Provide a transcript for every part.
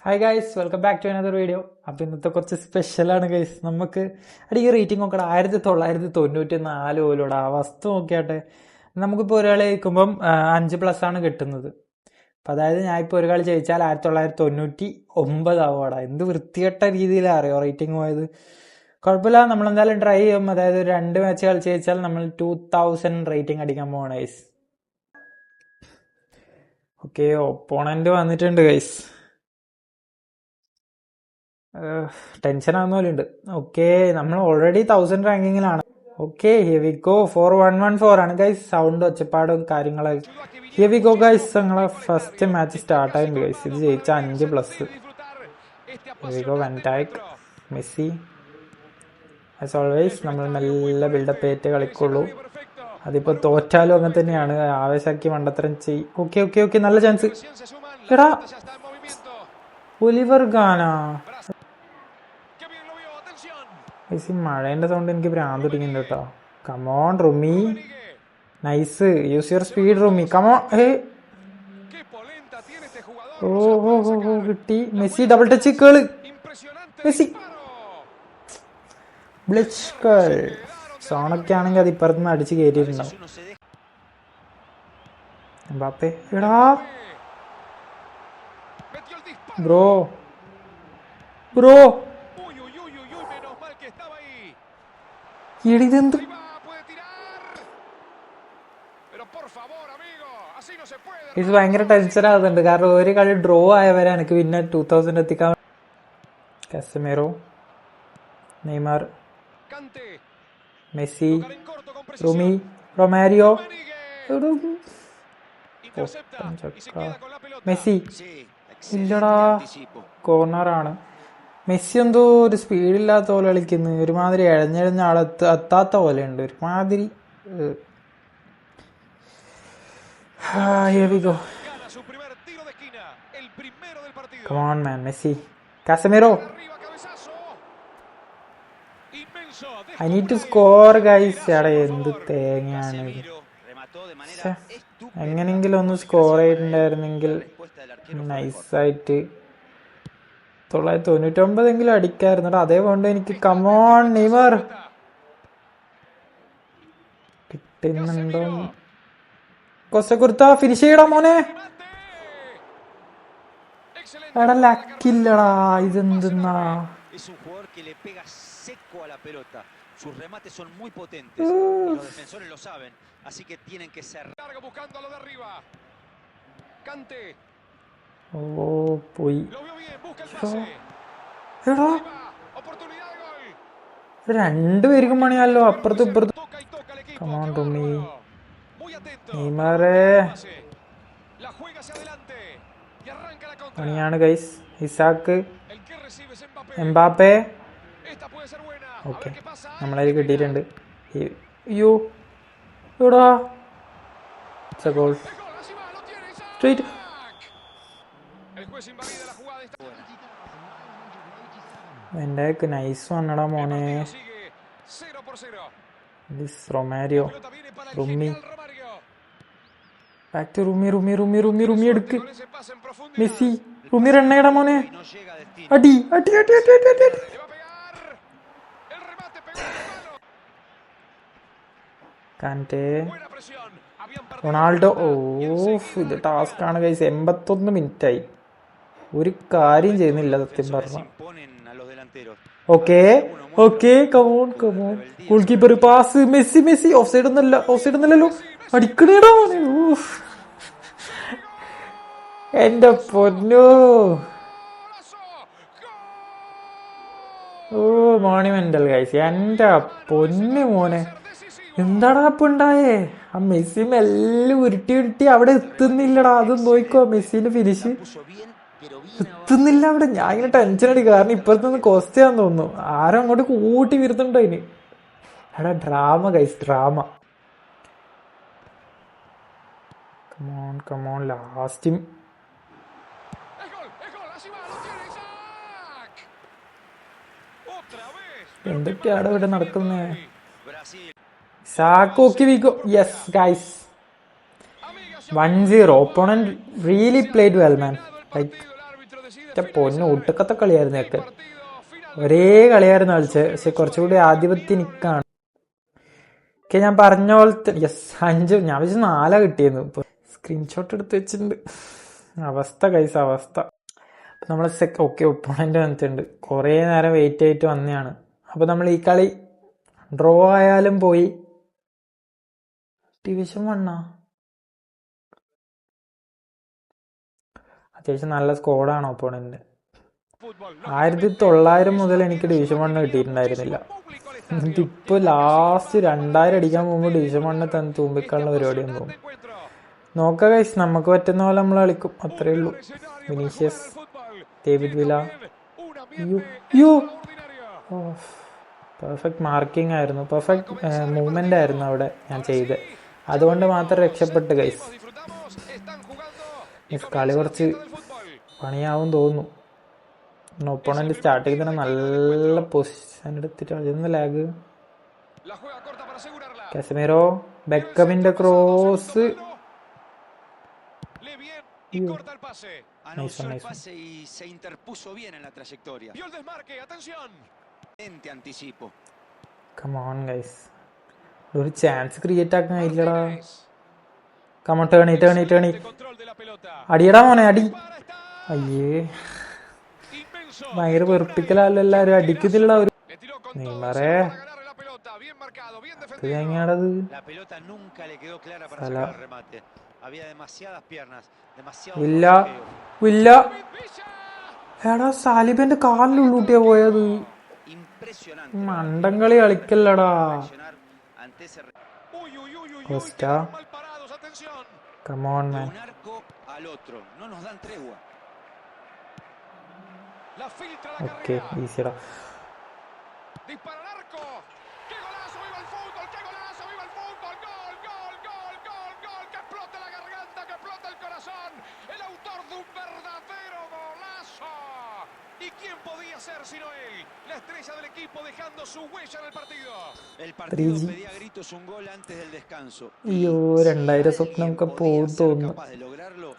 Hi guys, welcome back to another video. അപ്പം ഇന്നത്തെ കുറച്ച് സ്പെഷ്യലാണ് ഗൈസ്. നമുക്ക് ഈ റേറ്റിംഗ് നോക്കട്ടെ. 1994 പോലും ആ വസ്തു നോക്കിയാട്ടെ. നമുക്കിപ്പോൾ ഒരാളെ ജയിക്കുമ്പം 5+ ആണ് കിട്ടുന്നത്. അപ്പം അതായത് ഞാൻ ഇപ്പോൾ ഒരു കളി ജയിച്ചാൽ 1999 ആവുകടാ. എന്ത് വൃത്തികെട്ട രീതിയിലാണ് അറിയോ റേറ്റിംഗ് പോയത്. കുഴപ്പമില്ല, നമ്മളെന്തായാലും ട്രൈ ചെയ്യും. അതായത് 2 മാച്ച് കളിച്ച് ജയിച്ചാൽ നമ്മൾ 2000 റേറ്റിംഗ് അടിക്കാൻ പോവാണ് ഗൈസ്. ഓക്കെ, ഒപ്പോണന്റ് വന്നിട്ടുണ്ട് ഗൈസ്. ടെൻഷൻ ആവുന്ന പോലെ ഉണ്ട്. ഓക്കെ, നമ്മൾ ഓൾറെഡി 1000 റാങ്കിങ്ങിലാണ്. Okay, here we go. 4114 ആണ് ഗൈസ്. സൗണ്ട് ഒച്ചപ്പാടും കാര്യങ്ങളും. Here we go guys. ഞങ്ങളെ ഫസ്റ്റ് മാച്ച് സ്റ്റാർട്ട് ആയിട്ടുണ്ട് ഗൈസ്. ഇത് ജയിച്ച 5+. Here we go. വൻ ടാക്ക് മെസ്സി. ആസ് ഓൾവേസ് നമ്മൾ നല്ല ബിൽഡപ്പ് ഏറ്റേ കളിക്കുള്ളൂ. അതിപ്പോൾ തോറ്റാലും അങ്ങനെ തന്നെയാണ്. ആവേശാക്കി മണ്ടത്തരം ചെയ്യും. ഓക്കെ ഓക്കെ ഓക്കെ, നല്ല ചാൻസ്. എടാ, ഒലിവർ ഗാനാ. മഴേന്റെ സൗണ്ട് എനിക്ക് ഭ്രാന്ത് പിടിക്കുന്നുണ്ട് കേട്ടോ. Come on Rumi, nice. Use your speed Rumi, come on. ഓ ഓ ഓ ഓ, കിട്ടി. മെസ്സി ഡബിൾ ടച്ച് കേള്. മെസ്സി ബ്ലിച്ച് കേൾ. സോണൊക്കെ ആണെങ്കിൽ അത് ഇപ്പുറത്തുനിന്ന് അടിച്ച് കയറ്റിയിട്ടുണ്ടാവും. എംബാപ്പേ, എടാ ബ്രോ ബ്രോ, ഇതെന്ത് ഇത് ഭയങ്കര ടെൻഷൻ ആകുന്നുണ്ട്. കാരണം ഒരു കളി ഡ്രോ ആയവരെ എനിക്ക് പിന്നെ 2000 എത്തിക്കാൻ. Casemiro, Neymar, Messi, Rumi, Romario, Messi. ഇല്ലടാ, കോർണറാണ്. മെസ്സി എന്തോ ഒരു സ്പീഡില്ലാത്ത പോലെ കളിക്കുന്നു. ഒരുമാതിരി എഴഞ്ഞെഴഞ്ഞ ആളെ എത്താത്ത പോലെ ഉണ്ട്. ഒരുമാതിരി. Here we go. Come on man, Messi. Casemiro. I need to score guys. എടാ, എന്ത് തേങ്ങയാണ്. എങ്ങനെങ്കിലും ഒന്ന് സ്കോർ ചെയ്തിട്ടുണ്ടായിരുന്നെങ്കിൽ നൈസായിട്ട് 999 അടിക്കായിരുന്നു. അതേപോലെ എനിക്ക്. Come on Neymar. കിട്ടുന്നുണ്ടോ? കൊസക്കുർത്ത ഫിനിഷ് ചെയ്യടാ മോനെ. എടാ, ലക്കില്ലടാ. ഇതെന്തെന്നാ. Sus remates son muy potentes y los defensores lo saben, así que tienen que ser largo buscándolo de arriba. Kanté. Oh, പോയി. Lo vio bien, busca el pase. എടാ, Oportunidad de gol. രണ്ടുപേർക്കും പണിയല്ലോ, അപ്പുറത്തും ഇപ്പുറത്തും. Come on റുമി, നെയ്മറേ. പണിയാണ് guys. Isaac, Mbappé. Okay, നമ്മളതിൽ കിട്ടിയിട്ടുണ്ട്. അയ്യോ, എടാ, ഗോൾ. സ്ട്രൈറ്റ്. വെൻഡാക്ക് നൈസ് വന്നടാ മോനെ. Romario, Rumi, back to Rumi. Rumi Rumi Rumi Rumi എടുക്ക്. മെസ്സി, റുമി റണ്ണേടാ മോനെ. അടി അടി അടി അടി അടി അടി. കാന്റേ, റൊണാൾഡോ. ഓ, ഇത് ടാസ്ക് ആണ് ഗൈസ്. 81 മിനിറ്റായി. ഒരു കാര്യം ചെയ്യുന്നില്ല സത്യം പറഞ്ഞ. Okay okay, come on come on. Goalkeeper pass. Messi Messi. Offside ഒന്നല്ലല്ലോ. അടിക്കണേടാ. എന്റെ പൊന്നോ. ഓ, മോണിമെന്റൽ ഗൈസ്. എന്റെ പൊന്നു മോനെ, എന്താടാ അപ്പൊ ഉണ്ടായേ. ആ മെസ്സി മെല്ലെ ഉരുട്ടി അവിടെ എത്തുന്നില്ലടാ. അത് നോക്കോ, മെസ്സിന്റെ ഫിനിഷ് എത്തുന്നില്ല അവിടെ. ഞാൻ ഇങ്ങനെ ടെൻഷൻ അടി. കാരണം ഇപ്പുറത്തുനിന്ന് കോസ്റ്റ് ചെയ്യാൻ തോന്നുന്നു. ആരും അങ്ങോട്ട് കൂട്ടി വരുന്നുണ്ടോ ഇനി. എടാ, drama guys, drama. Come on come on, last. എന്തൊക്കെയാണ് ഇവിടെ നടക്കുന്നത്. സാക്ക്. Okay, we go. Yes guys, 1-0. Opponent really played well man. Like പൊന്നു ഒട്ടുക്കത്തെ കളിയായിരുന്നു ഒക്കെ. ഒരേ കളിയായിരുന്നു കളിച്ചത്. പക്ഷെ കുറച്ചുകൂടി ആധിപത്യം നിൽക്കാണ്. ഓക്കെ, ഞാൻ പറഞ്ഞ പോലത്തെ യെസ് 5 ഞാൻ വെച്ച് 4 കിട്ടിയിരുന്നു. ഇപ്പൊ സ്ക്രീൻഷോട്ട് എടുത്ത് വെച്ചിട്ടുണ്ട്. അവസ്ഥ കൈസ് അവസ്ഥ. നമ്മൾ ഓക്കെ ഒപ്പോണന്റ് വന്നിട്ടുണ്ട്. കുറേ നേരം വെയിറ്റ് ആയിട്ട് വന്നതാണ്. അപ്പൊ നമ്മൾ ഈ കളി ഡ്രോ ആയാലും പോയി. ഡിവിഷൻ 1 അത്യാവശ്യം നല്ല സ്കോഡാണ് ഒപ്പോണന്റ്. 1900 മുതൽ എനിക്ക് ഡിവിഷൻ 1 കിട്ടിയിട്ടുണ്ടായിരുന്നില്ല. ഇപ്പൊ ലാസ്റ്റ് 2000 അടിക്കാൻ പോകുമ്പോൾ ഡിവിഷൻ 1 തന്നെ തൂമ്പിക്കാനുള്ള പരിപാടിയും പോകും. നോക്കാം ഗൈസ്, നമുക്ക് പറ്റുന്ന പോലെ നമ്മൾ കളിക്കും, അത്രേ ഉള്ളൂ. വിനീഷ്യസ്, ഡേവിഡ് വില, പെർഫെക്റ്റ് മാർക്കിംഗ് ആയിരുന്നു, പെർഫെക്റ്റ് മൂവ്മെന്റ് ആയിരുന്നു അവിടെ ഞാൻ ചെയ്ത്. അതുകൊണ്ട് മാത്രം രക്ഷപ്പെട്ട് ഗൈസ്. കളി കുറച്ച് പണിയാവും തോന്നുന്നു. ഒപ്പോണന്റ് സ്റ്റാർട്ടിങ് തന്നെ നല്ല പൊസിഷൻ എടുത്തിട്ട് അതൊന്ന് ലാഗ്. കാസമീറോ, ബെക്കമിന്റെ cross. Anunció el pase y se interpuso bien en la trayectoria. Vio el desmarque, atención. Anticipo. Come on guys. ഒരു ചാൻസ് ക്രിയേറ്റ് ആക്കാൻ കഴിയില്ലടാ. കമോൺ, ടേണി. അടിയടാ മോനെ, അടി. അയ്യേ, ഭയങ്കര വെറുപ്പിക്കലല്ല എല്ലാരും അടിക്കുന്നില്ല. ഒരു നെയ്മറേ, എങ്ങനെയാണത്? ഇല്ല എടാ, സാലിബന്റെ കാലിലുള്ളൂട്ടിയാ പോയത്. മണ്ടംകളി കളിക്കല്ലടാ. Come on man. ഓക്കെ, ഈസിയടാ. Sino él, la estrella del equipo dejando su huella en el partido. El partido pedía gritos un gol antes del descanso. അയ്യോ, 2000 സ്വപ്നമൊക്കെ പോകും തോന്നുന്നു.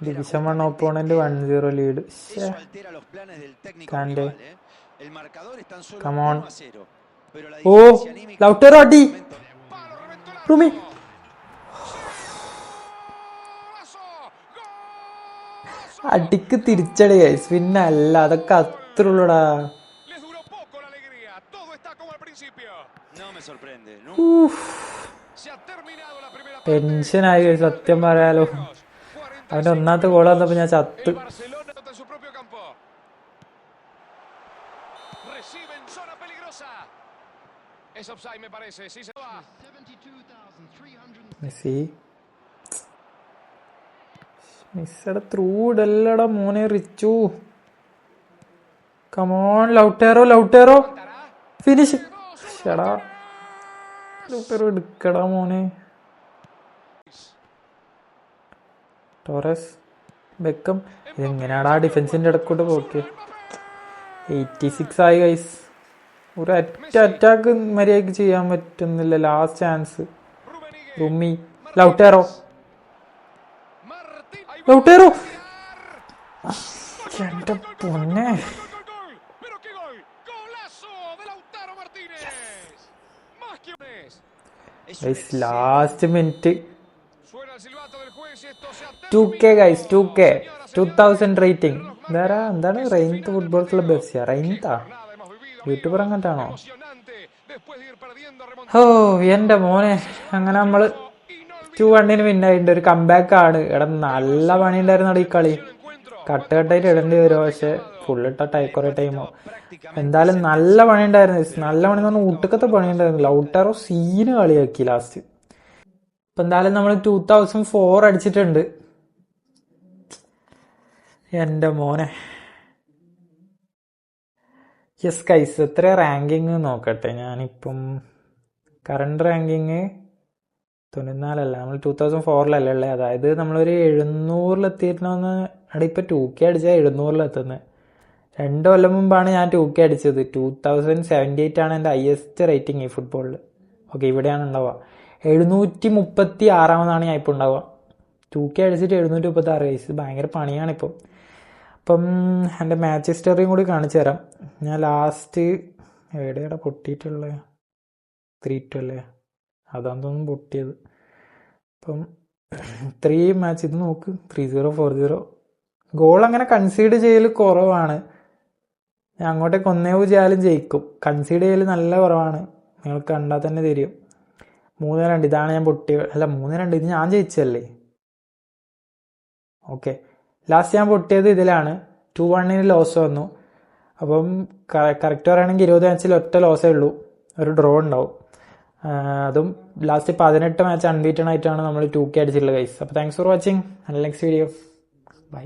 Division 1 opponent 1-0 lead. കമോൺ. ഓ, ലൗട്ടറോ അടി. റൂമി അടിക്ക് തിരിച്ചടി ഗൈസ്, പിന്നെ അല്ല അതൊക്കെ അത്രയുള്ളൂടാ. ടെൻഷനായി സത്യം പറയാലോ. അവന്റെ ഒന്നാമത്തെ ഗോൾ വന്നപ്പോ ഞാൻ ചത്ത്. മെസ്സി മിസ്സടെ ത്രൂ ഇടല്ലടാ മോനെ റിച്ചു. Come on, Lautaro finish. ഷടാ, ലൗട്ടേറോ എടുക്കടാ മോനെ. ടോറസ്, ബെക്കം. ഇതെങ്ങനെയാടാ ഡിഫൻസിന്റെ ഇടക്കൂട്ട് പോക്ക്. 86 ആയി ഗൈസ്. ഒരു അറ്റാക്ക് മര്യാദക്ക് ചെയ്യാൻ പറ്റുന്നില്ല. Last chance. റുമി, ലൗട്ടേറോ എന്റെ പൊന്നെ. Last minute 2K guys, 2K 2000 rating. എന്താണ് റെയിൻത്ത് ഫുട്ബോൾ ക്ലബ് FC? റെയിൻത്താ യൂട്യൂബർ അങ്ങോട്ടാണോ? ഓ എന്റെ മോനെ, അങ്ങനെ നമ്മള് 2-1 വിന്നായിട്ടുണ്ട്. ഒരു കംബാക്ക് ആണ്. എടാ നല്ല പണി ഉണ്ടായിരുന്നു ഈ കളി. കട്ടായിട്ട് ഇടേണ്ടി വരും, പക്ഷെ ഫുള്ളിട്ട കുറെ ടൈമോ. എന്തായാലും നല്ല പണി ഉണ്ടായിരുന്നു. നല്ല പണി എന്ന് പറഞ്ഞാൽ ഊട്ടക്കത്തെ പണി ഉണ്ടായിരുന്നു. ലൗട്ടറോ സീന് കളിയാക്കി ലാസ്റ്റ്. ഇപ്പൊ എന്തായാലും നമ്മൾ 2004 അടിച്ചിട്ടുണ്ട്. എന്റെ മോനെ. യെസ് ഗൈസ്, എത്ര റാങ്കിങ് നോക്കട്ടെ. ഞാനിപ്പം കറണ്ട് റാങ്കിങ് 94 നമ്മൾ 2004 ഉള്ളത്. അതായത് നമ്മളൊരു 700 അവിടെ ഇപ്പൊ 2K അടിച്ചാൽ 700 2 കൊല്ലം മുമ്പാണ് ഞാൻ 2K അടിച്ചത്. 2078 ആണ് എൻ്റെ ഹയസ്റ്റ് റേറ്റിംഗ് ഈ ഫുട്ബോളിൽ. ഓക്കെ, ഇവിടെയാണ് ഉണ്ടാവുക. 736 ഞാൻ ഇപ്പോൾ ഉണ്ടാവുക. 2K അടിച്ചിട്ട് 736 വയസ്സ്. ഭയങ്കര പണിയാണിപ്പോൾ. അപ്പം എൻ്റെ മാച്ച് ഹിസ്റ്ററിയും കൂടി കാണിച്ചു തരാം. ഞാൻ ലാസ്റ്റ് എവിടെയാണ് പൊട്ടിയിട്ടുള്ളത്? 3-2 അല്ലേ? അതാന്ന് തോന്നുന്നു പൊട്ടിയത്. അപ്പം 3 മാച്ച് ഇത് നോക്ക്, 3-0 4-0. ഗോൾ അങ്ങനെ കൺസീഡ് ചെയ്യൽ കുറവാണ്. ഞാൻ അങ്ങോട്ടേക്ക് 1-0 ആയാലും ജയിക്കും. കൺസീഡ് ചെയ്യൽ നല്ല കുറവാണ്. നിങ്ങൾ കണ്ടാൽ തന്നെ തരും. 3-2 ഇതാണ് ഞാൻ പൊട്ടിയത്. അല്ല 3-2 ഇത് ഞാൻ ജയിച്ചല്ലേ. ഓക്കെ, ലാസ്റ്റ് ഞാൻ പൊട്ടിയത് ഇതിലാണ്. 2-1 ലോസ് വന്നു. അപ്പം കറക്റ്റ് പറയുകയാണെങ്കിൽ 20 മാച്ചിൽ ഒറ്റ ലോസേ ഉള്ളൂ, ഒരു ഡ്രോ ഉണ്ടാവും. അതും ലാസ്റ്റ് 18 മാച്ച് അൺബീറ്റൺ ആയിട്ടാണ് നമ്മൾ 2K അടിച്ചിട്ടുള്ളത് ഗൈസ്. അപ്പോൾ thanks for watching. Next video bye.